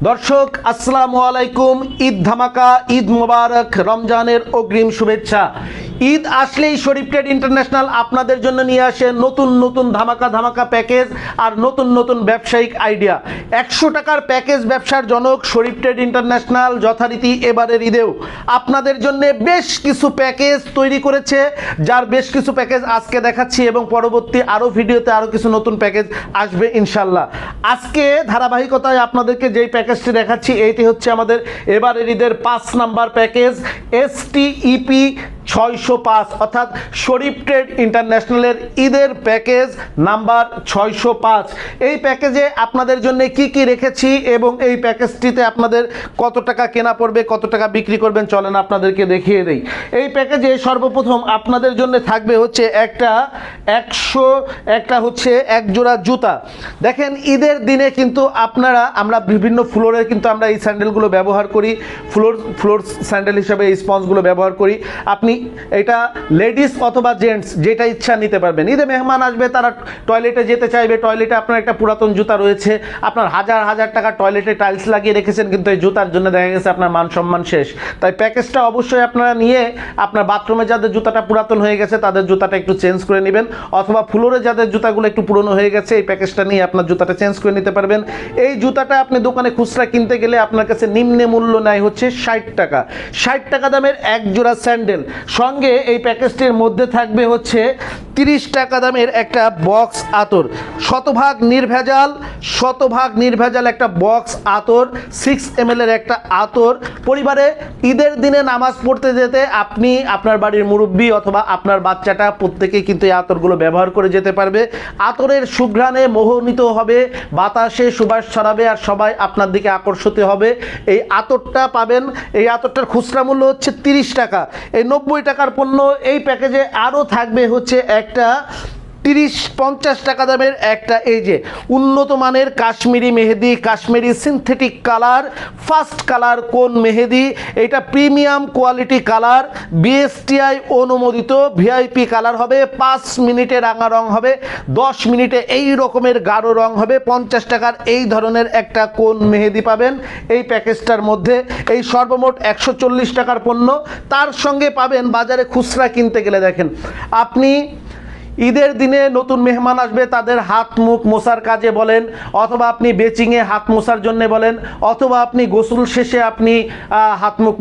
দর্শক আসসালামু আলাইকুম। ঈদ ধামাকা, ঈদ মোবারক, রমজানের অগ্রিম শুভেচ্ছা। ঈদ আসলেই শরীফ ট্রেড ইন্টারন্যাশনাল আপনাদের জন্য নিয়ে আসে নতুন নতুন ধামাকা প্যাকেজ আর নতুন নতুন ব্যবসায়িক আইডিয়া। 100 টাকার প্যাকেজ ব্যবসার জনক শরীফ ট্রেড ইন্টারন্যাশনাল যথারীতি এবারের ঈদেও আপনাদের জন্য বেশ কিছু প্যাকেজ তৈরি করেছে, যার বেশ কিছু প্যাকেজ আজকে দেখাচ্ছি এবং পরবর্তী আরও ভিডিওতে আরও কিছু নতুন প্যাকেজ আসবে ইনশাল্লাহ। আজকে ধারাবাহিকতায় আপনাদেরকে যেই প্যাকেজটি দেখাচ্ছি এইটি হচ্ছে আমাদের এবারের ঈদের 5 নাম্বার প্যাকেজ STEP 605, অর্থাৎ শরীফ ট্রেড ইন্টারন্যাশনালের ঈদের প্যাকেজ নাম্বার 605। এই প্যাকেজে আপনাদের জন্য কি কি রেখেছি এবং এই প্যাকেজটিতে আপনাদের কত টাকা কেনা পড়বে, কত টাকা বিক্রি করবেন, চলেন আপনাদেরকে দেখিয়ে দেই। এই প্যাকেজে সর্বপ্রথম আপনাদের জন্য থাকবে হচ্ছে একটা হচ্ছে এক জোড়া জুতা। দেখেন ঈদের দিনে কিন্তু আমরা বিভিন্ন ফ্লোরের কিন্তু আমরা এই স্যান্ডেলগুলো ব্যবহার করি, ফ্লোর স্যান্ডেল হিসাবে এই স্পঞ্জগুলো ব্যবহার করি। আপনি এটা লেডিস অথবা জেন্টস যেটা ইচ্ছা নিতে পারবেন। ঈদে মেহমান আসবে, তারা টয়লেটে যেতে চাইবে, টয়লেটে আপনার একটা পুরাতন জুতা রয়েছে, আপনার হাজার টাকা টয়লেটে টাইলস লাগিয়ে রেখেছেন, কিন্তু এই জুতার জন্য দেখা গেছে আপনার মান সম্মান শেষ। তাই প্যাকেজটা অবশ্যই আপনারা নিয়ে আপনার বাথরুমে যাদের জুতাটা পুরাতন হয়ে গেছে তাদের জুতাটা একটু চেঞ্জ করে নেবেন, অথবা ফ্লোরে যাদের জুতাগুলো একটু পুরনো হয়ে গেছে এই প্যাকেজটা নিয়ে আপনার জুতাটা চেঞ্জ করে নিতে পারবেন। এই জুতাটা আপনি দোকানে খুচরা কিনতে গেলে আপনার কাছে নিম্ন মূল্য নেয় হচ্ছে 60 টাকা। 60 টাকা দামের এক জোড়া স্যান্ডেল, সঙ্গে এই প্যাকেজটির মধ্যে থাকবে হচ্ছে 30 টাকা দামের একটা বক্স আতর, শতভাগ নির্ভেজাল একটা বক্স আতর, 6 ml এর একটা আতর। পরিবারে ঈদের দিনে নামাজ পড়তে যেতে আপনি, আপনার বাড়ির মুরব্বী অথবা আপনার বাচ্চাটা প্রত্যেকেই কিন্তু এই আতরগুলো ব্যবহার করে যেতে পারবে। আতরের সুঘ্রাণে মোহিত হবে, বাতাসে সুবাস ছড়াবে আর সবাই আপনার দিকে আকর্ষিত হবে। এই আতরটা পাবেন, এই আতরটার খুচরা মূল্য হচ্ছে 30 টাকা। এই 90 টাকার পণ্য এই প্যাকেজে আরও থাকবে হচ্ছে একটা 50 টাকা দামের একটা এই যে উন্নত মানের কাশ্মীরি মেহেদি, Kashmiri synthetic colour, first colour কোন মেহেদি। এটা প্রিমিয়াম কোয়ালিটি কালার, BSTI অনুমোদিত VIP কালার হবে। 5 মিনিটে রাঙা রং হবে, 10 মিনিটে এই রকমের গাঢ় রং হবে। 50 টাকার এই ধরনের একটা কোন মেহেদি পাবেন এই প্যাকেজটার মধ্যে। এই সর্বমোট 140 টাকার পণ্য। তার সঙ্গে পাবেন বাজারে খুচরা কিনতে গেলে, দেখেন আপনি ঈদের দিনে নতুন মেহমান আসবে তাদের হাত মুখ মোছার কাজে বলেন, অথবা আপনি বেচিংয়ে হাত মোছার জন্য বলেন, অথবা আপনি গোসল শেষে আপনি হাত মুখ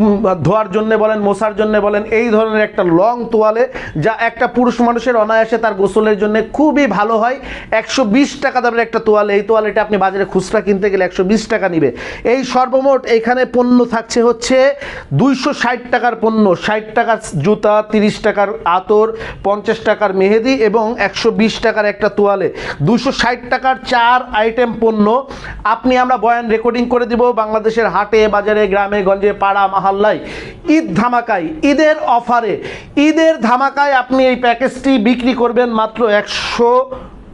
ধোয়ার জন্য বলেন, মোছার জন্য বলেন, এই ধরনের একটা লং তোয়ালে যা একটা পুরুষ মানুষের অনায়াসে তার গোসলের জন্য খুবই ভালো হয়। 120 টাকা দামের একটা তোয়ালে, এই তোয়ালেটা আপনি বাজারে খুচরা কিনতে গেলে 120 টাকা নিবে। এই সর্বমোট এখানে পণ্য থাকছে হচ্ছে 260 টাকার পণ্য, 60 টাকার জুতা, 30 টাকার আতর, 50 টাকার মেহেদি এবং 120 টাকার একটা তোয়ালে, 260 টাকার 4 আইটেম পণ্য। আমরা বয়ান রেকর্ডিং করে দিব বাংলাদেশের হাটে বাজারে, গ্রামে গঞ্জে, পাড়া মহল্লায়। ঈদ ধামাকায়, ঈদের অফারে, ঈদের ধামাকায় আপনি এই প্যাকেজটি বিক্রি করবেন মাত্র 100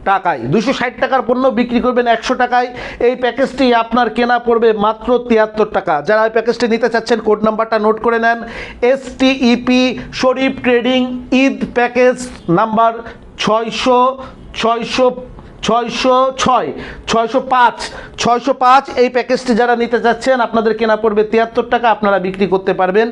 টাকায়। 260 টাকার পণ্য বিক্রি করবেন 100 টাকায়। এই প্যাকেজটি আপনার কেনা পড়বে মাত্র 73 টাকা। যারা এই প্যাকেজটি নিতে চাচ্ছেন কোড নাম্বারটা নোট করে নেন, STEP শরীফ ট্রেডিং ঈদ প্যাকেজ নাম্বার 605। এই প্যাকেজটি যারা নিতে চাচ্ছেন আপনাদের কেনা পড়বে 73 টাকা, আপনারা বিক্রি করতে পারবেন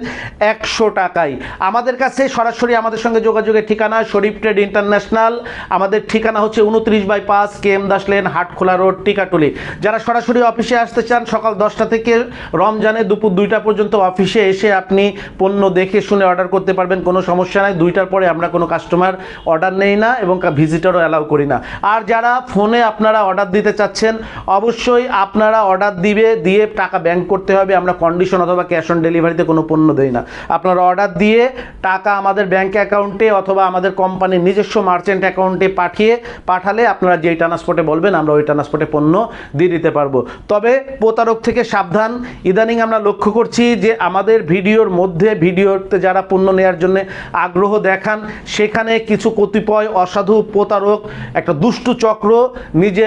100 টাকায়। আমাদের কাছে সরাসরি আমাদের সঙ্গে যোগাযোগের ঠিকানা শরীফ ট্রেড ইন্টারন্যাশনাল। আমাদের ঠিকানা হচ্ছে 29/5 KM Das lane, Hatkhola road, Tikatuli. যারা সরাসরি অফিসে আসতে চান সকাল 10টা থেকে রমজানে দুপুর 2টা পর্যন্ত অফিসে এসে আপনি পণ্য দেখে শুনে অর্ডার করতে পারবেন, কোনো সমস্যা নাই। 2টার পরে আমরা কোনো কাস্টমার অর্ডার নেই না এবং ভিজিটরও অ্যালাউ করি না। আর যারা ফোনে আপনারা অর্ডার দিতে চাচ্ছেন অবশ্যই আপনারা অর্ডার দিয়ে টাকা ব্যাংক করতে হবে। আমরা কন্ডিশন অথবা ক্যাশ অন ডেলিভারিতে কোনো পণ্য দেই না। আপনারা অর্ডার দিয়ে টাকা আমাদের ব্যাংক অ্যাকাউন্টে অথবা আমাদের কোম্পানির নিজস্ব মার্চেন্ট অ্যাকাউন্টে পাঠালে আপনারা যেই ট্রান্সপোর্টে বলবেন আমরা ওই ট্রান্সপোর্টে পণ্য দিয়ে দিতে পারবো। তবে প্রতারক থেকে সাবধান। ইদানিং আমরা লক্ষ্য করছি যে আমাদের ভিডিওতে যারা পণ্য নেওয়ার জন্য আগ্রহ দেখান সেখানে কিছু কতিপয় অসাধু প্রতারক, একটা দুষ্টু চক্র নিজে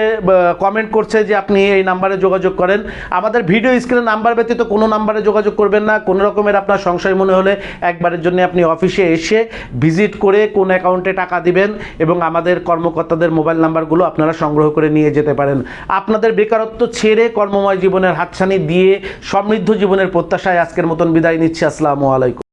কমেন্ট করছে যে আপনি এই নাম্বারে যোগাযোগ করেন। আমাদের ভিডিও স্ক্রিনে নাম্বার ব্যতীত কোনো নাম্বারে যোগাযোগ করবেন না। কোনো রকমের আপনার সংশয় মনে হলে একবারের জন্য আপনি অফিসে এসে ভিজিট করে কোন অ্যাকাউন্টে টাকা দিবেন এবং আমাদের কর্মকর্তাদের মোবাইল নাম্বারগুলো আপনারা সংগ্রহ করে নিয়ে যেতে পারেন। আপনাদের বেকারত্ব ছেড়ে কর্মময় জীবনের হাতছানি দিয়ে সমৃদ্ধ জীবনের প্রত্যাশায় আজকের মতন বিদায় নিচ্ছি। আসসালামু আলাইকুম।